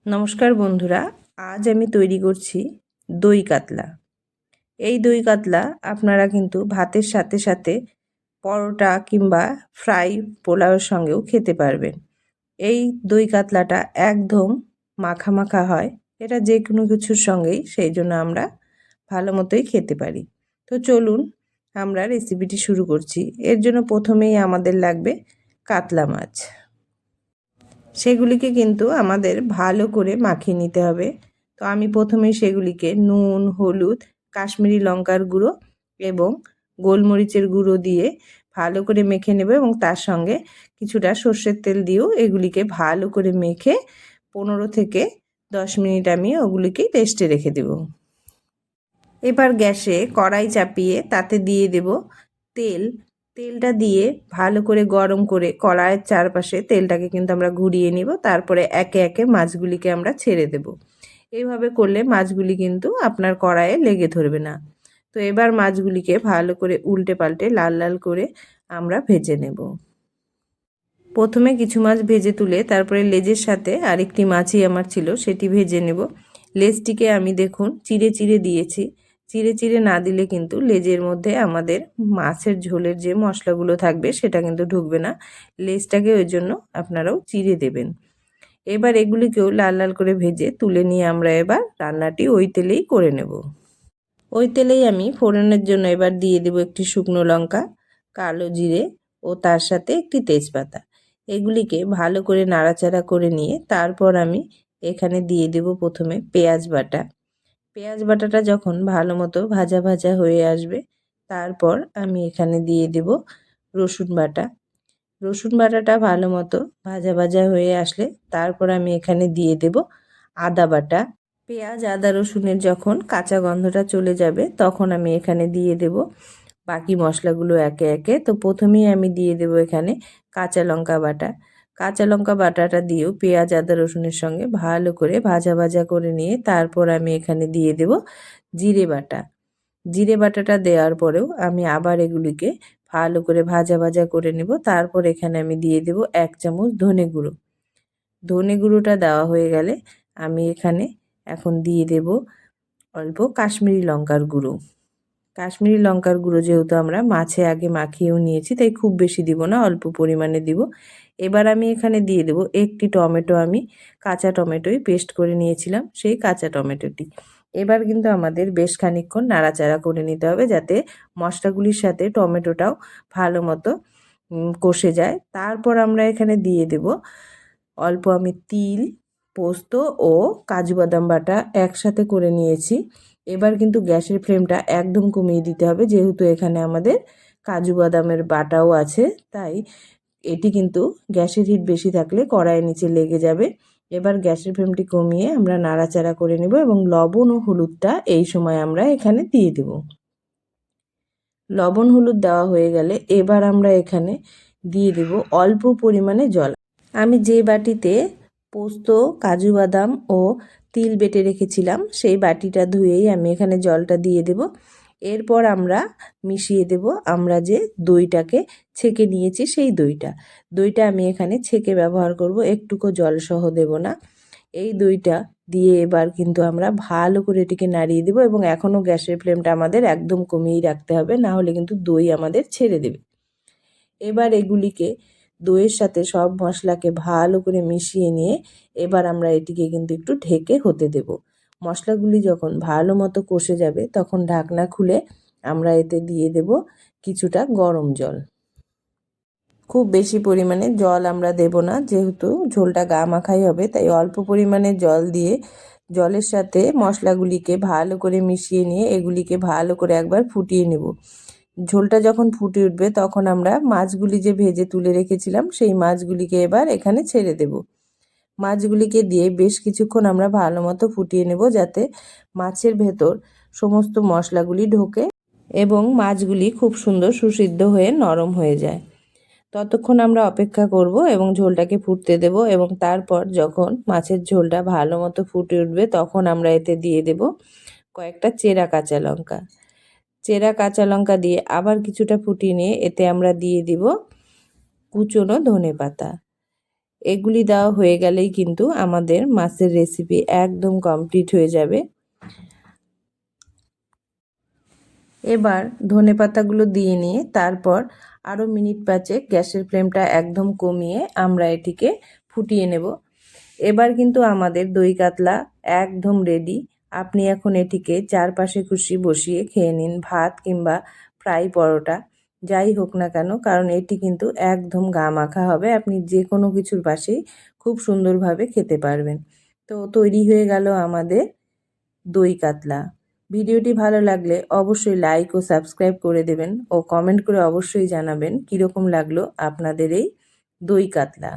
নমস্কার বন্ধুরা, আজ আমি তৈরি করছি দই কাতলা। এই দই কাতলা আপনারা কিন্তু ভাতের সাথে সাথে পরোটা কিংবা ফ্রাই পোলাওয়ের সঙ্গেও খেতে পারবেন। এই দই কাতলাটা একদম মাখা মাখা হয়, এটা যে কোনো কিছুর সঙ্গেই, সেই জন্য আমরা ভালো মতোই খেতে পারি। তো চলুন আমরা রেসিপিটি শুরু করছি। এর জন্য প্রথমেই আমাদের লাগবে কাতলা মাছ। সেগুলিকে কিন্তু আমাদের ভালো করে মাখিয়ে নিতে হবে। তো আমি প্রথমেই সেগুলিকে নুন, হলুদ, কাশ্মীরি লঙ্কার গুঁড়ো এবং গোলমরিচের গুঁড়ো দিয়ে ভালো করে মেখে নেব এবং তার সঙ্গে কিছুটা সর্ষের তেল দিয়েও এগুলিকে ভালো করে মেখে 15 থেকে 10 মিনিট আমি ওগুলিকে রেস্টে রেখে দেব। এবার গ্যাসে কড়াই চাপিয়ে তাতে দিয়ে দেব তেল। তেলটা দিয়ে ভালো করে গরম করে কড়াইয়ের চারপাশে তেলটাকে কিন্তু আমরা ঘুরিয়ে নিব। তারপরে একে একে মাছগুলিকে আমরা ছেড়ে দেব। এইভাবে করলে মাছগুলি কিন্তু আপনার কড়াইয়ে লেগে ধরবে না। তো এবার মাছগুলিকে ভালো করে উল্টে পাল্টে লাল লাল করে আমরা ভেজে নেব। প্রথমে কিছু মাছ ভেজে তুলে তারপরে লেজের সাথে আরেকটি মাছই আমার ছিল, সেটি ভেজে নেব। লেজটিকে আমি দেখুন চিড়ে চিড়ে দিয়েছি। চিড়ে চিড়ে না দিলে কিন্তু লেজের মধ্যে আমাদের মাছের ঝোলের যে মশলাগুলো থাকবে সেটা কিন্তু ঢুকবে না। লেজটাকে ওই জন্য আপনারাও চিড়ে দেবেন। এবার এগুলিকেও লাল লাল করে ভেজে তুলে নিয়ে আমরা এবার রান্নাটি ওই তেলেই করে নেব। ওই তেলেই আমি ফোড়নের জন্য এবার দিয়ে দেব একটি শুকনো লঙ্কা, কালো জিরে ও তার সাথে একটি তেজপাতা। এগুলিকে ভালো করে নাড়াচাড়া করে নিয়ে তারপর আমি এখানে দিয়ে দেব প্রথমে পেঁয়াজ বাটা। পেঁয়াজ বাটাটা যখন ভালো মতো ভাজা ভাজা হয়ে আসবে তারপর আমি এখানে দিয়ে দেব রসুন বাটা। রসুন বাটাটা ভালো মতো ভাজা ভাজা হয়ে আসলে তারপর আমি এখানে দিয়ে দেব আদা বাটা। পেঁয়াজ, আদা, রসুনের যখন কাঁচা গন্ধটা চলে যাবে তখন আমি এখানে দিয়ে দেব বাকি মশলাগুলো একে একে। তো প্রথমেই আমি দিয়ে দেব এখানে কাঁচা লঙ্কা বাটা। কাঁচা লঙ্কা বাটাটা দিয়েও পেঁয়াজ, আদা, রসুনের সঙ্গে ভালো করে ভাজা ভাজা করে নিয়ে তারপর আমি এখানে দিয়ে দেব জিরে বাটা। জিরে বাটাটা দেওয়ার পরেও আমি আবার এগুলিকে ভালো করে ভাজা ভাজা করে নেব। তারপর এখানে আমি দিয়ে দেব 1 চামচ ধনে গুঁড়ো। ধনে গুঁড়োটা দেওয়া হয়ে গেলে আমি এখানে এখন দিয়ে দেব অল্প কাশ্মীরি লঙ্কার গুঁড়ো। কাশ্মীরি লঙ্কার গুঁড়ো যেহেতু আমরা মাছে আগে মাখিয়েও নিয়েছি তাই খুব বেশি দিব না, অল্প পরিমাণে দিব। এবার আমি এখানে দিয়ে দেব একটি টমেটো, আমি কাঁচা টমেটোই পেস্ট করে নিয়েছিলাম সেই কাঁচা টমেটোটি। এবার কিন্তু আমাদের বেশ খানিকক্ষণ নাড়াচাড়া করে নিতে হবে যাতে মশলাগুলির সাথে টমেটোটাও ভালো মতো কষে যায়। তারপর আমরা এখানে দিয়ে দেব অল্প আমি তিল, পোস্ত ও কাজু বাদাম বাটা একসাথে করে নিয়েছি। এবার কিন্তু গ্যাসের ফ্লেমটা একদম কমিয়ে দিতে হবে, যেহেতু এখানে আমাদের কাজু বাদামের বাটাও আছে, তাই এটি কিন্তু গ্যাসের হিট বেশি থাকলে কড়াইয়ের নিচে লেগে যাবে। এবার গ্যাসের ফ্লেমটি কমিয়ে আমরা নাড়াচাড়া করে নেব এবং লবণ ও হলুদটা এই সময় আমরা এখানে দিয়ে দেব। লবণ হলুদ দেওয়া হয়ে গেলে এবার আমরা এখানে দিয়ে দেব অল্প পরিমাণে জল। আমি যে বাটিতে পোস্ত, কাজু বাদাম ও তিল বেটে রেখেছিলাম সেই বাটিটা ধুয়েই আমি এখানে জলটা দিয়ে দেব। এরপর আমরা মিশিয়ে দেব আমরা যে দইটাকে ছেঁকে নিয়েছি সেই দইটা আমি এখানে ছেঁকে ব্যবহার করব, একটুকু জলসহ দেব না। এই দইটা দিয়ে এবার কিন্তু আমরা ভালো করে এটিকে নাড়িয়ে দেব এবং এখনও গ্যাসের ফ্লেমটা আমাদের একদম কমিয়েই রাখতে হবে, না হলে কিন্তু দই আমাদের ছেড়ে দেবে। এবার এগুলিকে দইয়ের সাথে সব মশলাকে ভালো করে মিশিয়ে নিয়ে এবার আমরা এটিকে কিন্তু একটু ঢেকে হতে দেব। মশলাগুলি যখন ভালো মতো কষে যাবে তখন ঢাকনা খুলে আমরা এতে দিয়ে দেব কিছুটা গরম জল। খুব বেশি পরিমাণে জল আমরা দেব না, যেহেতু ঝোলটা গা মাখাই হবে, তাই অল্প পরিমাণে জল দিয়ে জলের সাথে মশলাগুলিকে ভালো করে মিশিয়ে নিয়ে এগুলিকে ভালো করে একবার ফুটিয়ে নেব। ঝোলটা যখন ফুটে উঠবে তখন আমরা মাছগুলি যে ভেজে তুলে রেখেছিলাম সেই মাছগুলিকে এবার এখানে ছেড়ে দেব। মাছগুলিকে দিয়ে বেশ কিছুক্ষণ আমরা ভালো মতো ফুটিয়ে নেব যাতে মাছের ভেতর সমস্ত মশলাগুলি ঢোকে এবং মাছগুলি খুব সুন্দর সুসিদ্ধ হয়ে নরম হয়ে যায়। ততক্ষণ আমরা অপেক্ষা করব এবং ঝোলটাকে ফুটতে দেব এবং তারপর যখন মাছের ঝোলটা ভালো মতো ফুটে উঠবে তখন আমরা এতে দিয়ে দেব কয়েকটা চেরা কাঁচা লঙ্কা। চেরা কাঁচা লঙ্কা দিয়ে আবার কিছুটা ফুটিয়ে নিয়ে এতে আমরা দিয়ে দিব কুচনো ধনেপাতা। এগুলি দেওয়া হয়ে গেলেই কিন্তু আমাদের মাছের রেসিপি একদম কমপ্লিট হয়ে যাবে। এবার ধনেপাতাগুলো দিয়ে নিয়ে তারপর আরও মিনিট 5 গ্যাসের ফ্লেমটা একদম কমিয়ে আমরা এটিকে ফুটিয়ে নেব। এবার কিন্তু আমাদের দই কাতলা একদম রেডি। আপনি এখন এটিকে চারপাশে খুশি বসিয়ে খেয়ে নিন, ভাত কিংবা ফ্রাই পরোটা যাই হোক না কেন, কারণ এটি কিন্তু একদম গা মাখা হবে। আপনি যে কোনো কিছুর পাশেই খুব সুন্দরভাবে খেতে পারবেন। তো তৈরি হয়ে গেল আমাদের দই কাতলা। ভিডিওটি ভালো লাগলে অবশ্যই লাইক ও সাবস্ক্রাইব করে দেবেন ও কমেন্ট করে অবশ্যই জানাবেন কীরকম লাগলো আপনাদের এই দই কাতলা।